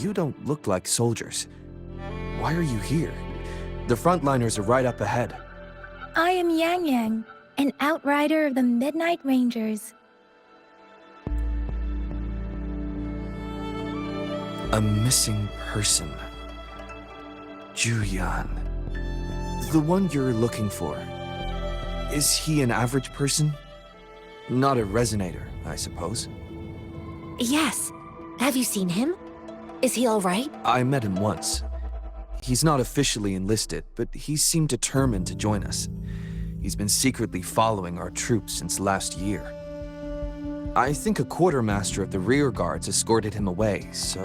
You don't look like soldiers. Why are you here? The frontliners are right up ahead. I am Yang Yang, an outrider of the Midnight Rangers. A missing person. Juyan. The one you're looking for. Is he an average person? Not a resonator, I suppose. Yes. Have you seen him? Is he all right? I met him once. He's not officially enlisted, but he seemed determined to join us. He's been secretly following our troops since last year. I think a quartermaster of the rear guards escorted him away, so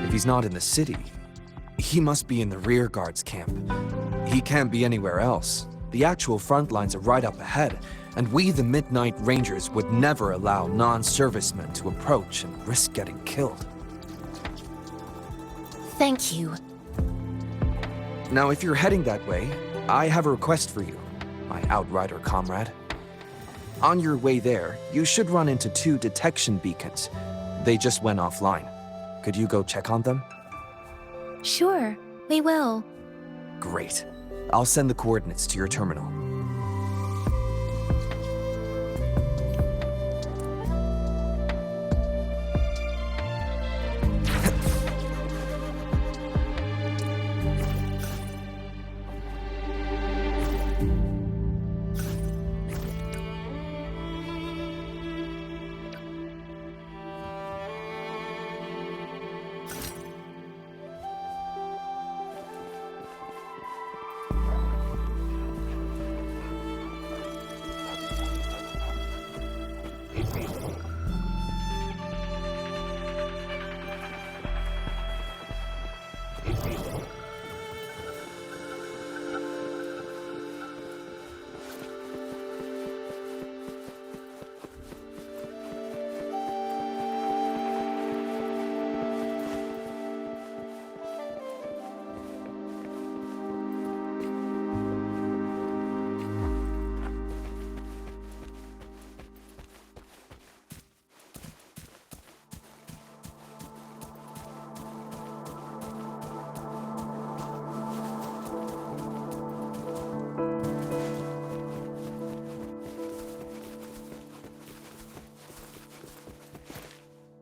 if he's not in the city, he must be in the rear guards camp. He can't be anywhere else. The actual front lines are right up ahead, and we, the Midnight Rangers, would never allow non-servicemen to approach and risk getting killed. Thank you. Now, if you're heading that way, I have a request for you, my outrider comrade. On your way there, you should run into 2 detection beacons. They just went offline. Could you go check on them? Sure, we will. Great. I'll send the coordinates to your terminal.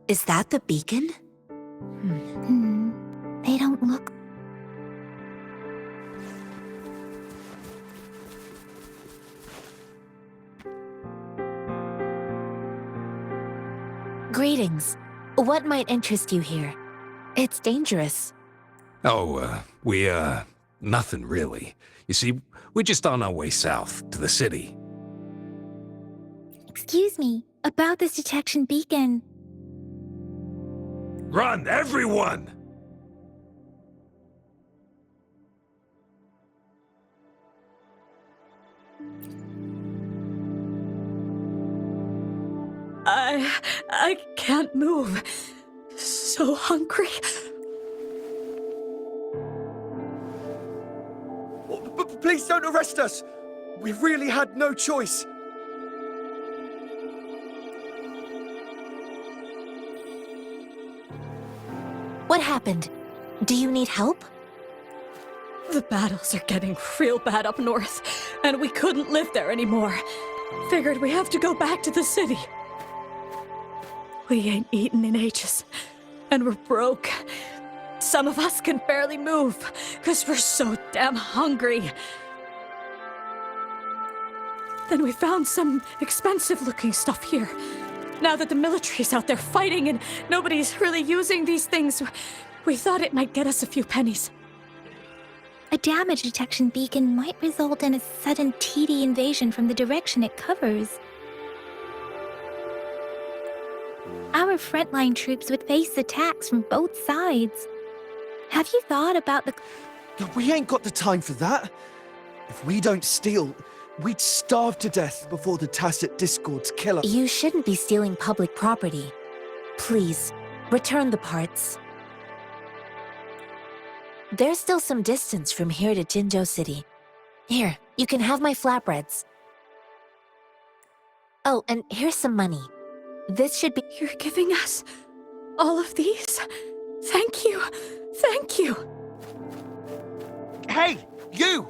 Is that the beacon? They don't look... Greetings. What might interest you here? It's dangerous. Oh, nothing really. You see, we're just on our way south to the city. Excuse me, about this detection beacon. Run, everyone! I can't move. So hungry. Please don't arrest us! We really had no choice. What happened? Do you need help? The battles are getting real bad up north, and we couldn't live there anymore. Figured we have to go back to the city. We ain't eaten in ages, and we're broke. Some of us can barely move, because we're so damn hungry. Then we found some expensive-looking stuff here. Now that the military's out there fighting and nobody's really using these things, we thought it might get us a few pennies. A damage detection beacon might result in a sudden TD invasion from the direction it covers. Our frontline troops would face attacks from both sides. Have you thought about the... We ain't got the time for that. If we don't steal, we'd starve to death before the tacit discords kill us. You shouldn't be stealing public property. Please, return the parts. There's still some distance from here to Jinzhou City. Here, you can have my flatbreads. Oh, and here's some money. This should be... You're giving us all of these? Thank you. Thank you. Hey, you!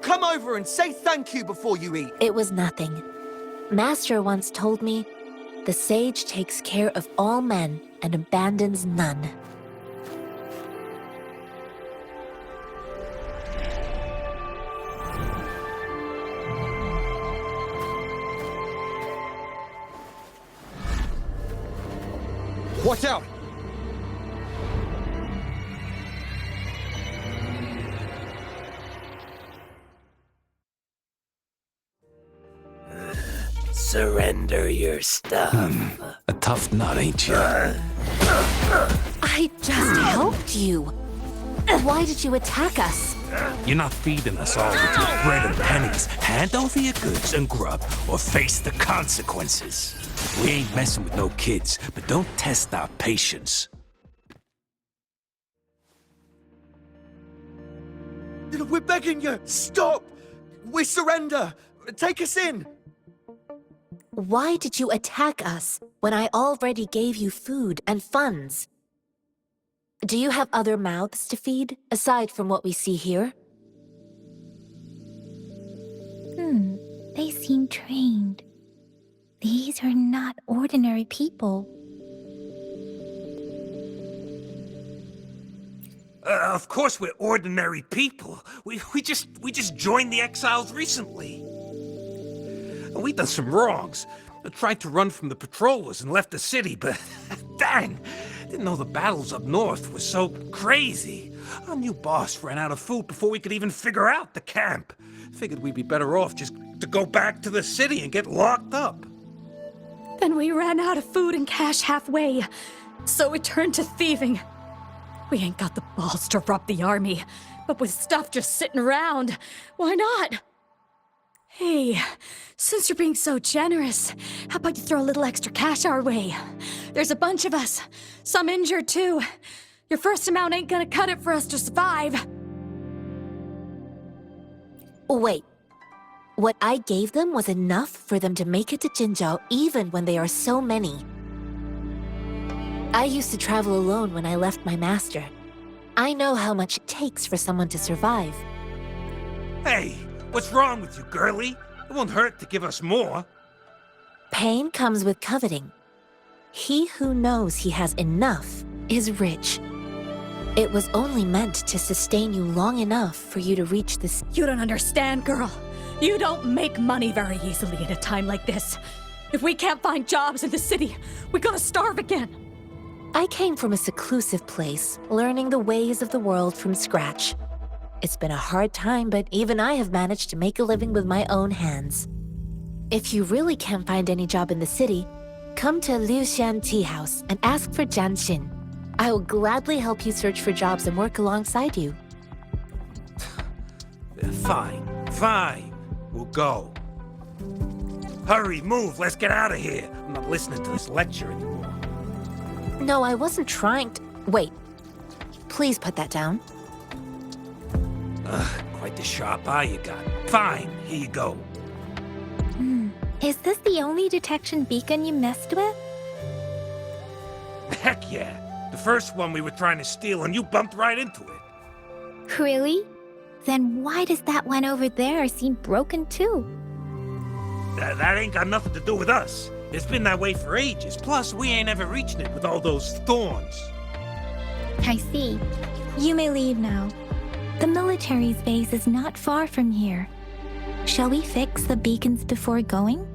Come over and say thank you before you eat. It was nothing. Master once told me, the sage takes care of all men and abandons none. Watch out! Surrender your stuff. A tough nut, ain't you? I just helped you. Why did you attack us? You're not feeding us all with your bread and pennies. Hand over your goods and grub, or face the consequences. We ain't messing with no kids, but don't test our patience. We're begging you! Stop! We surrender! Take us in! Why did you attack us when I already gave you food and funds? Do you have other mouths to feed, aside from what we see here? They seem trained. These are not ordinary people. Of course we're ordinary people. We just joined the exiles recently. And we done some wrongs. I tried to run from the patrollers and left the city, but dang, didn't know the battles up north were so crazy. Our new boss ran out of food before we could even figure out the camp. Figured we'd be better off just to go back to the city and get locked up. Then we ran out of food and cash halfway, so we turned to thieving. We ain't got the balls to rob the army, but with stuff just sitting around, why not? Hey, since you're being so generous, how about you throw a little extra cash our way? There's a bunch of us, some injured too. Your first amount ain't gonna cut it for us to survive. Wait. What I gave them was enough for them to make it to Jinzhou even when they are so many. I used to travel alone when I left my master. I know how much it takes for someone to survive. Hey, what's wrong with you, girlie? It won't hurt to give us more. Pain comes with coveting. He who knows he has enough is rich. It was only meant to sustain you long enough for you to reach this. You don't understand, girl. You don't make money very easily at a time like this. If we can't find jobs in the city, we're gonna starve again. I came from a seclusive place, learning the ways of the world from scratch. It's been a hard time, but even I have managed to make a living with my own hands. If you really can't find any job in the city, come to Liuxian Tea House and ask for Jian Xin. I will gladly help you search for jobs and work alongside you. Fine. We'll go. Hurry, move, let's get out of here. I'm not listening to this lecture anymore. No, I wasn't trying to... Wait. Please put that down. Quite the sharp eye you got. Fine, here you go. Is this the only detection beacon you messed with? Heck yeah. The first one we were trying to steal and you bumped right into it. Really? Then why does that one over there seem broken too? That ain't got nothing to do with us. It's been that way for ages. Plus, we ain't ever reaching it with all those thorns. I see. You may leave now. The military's base is not far from here. Shall we fix the beacons before going?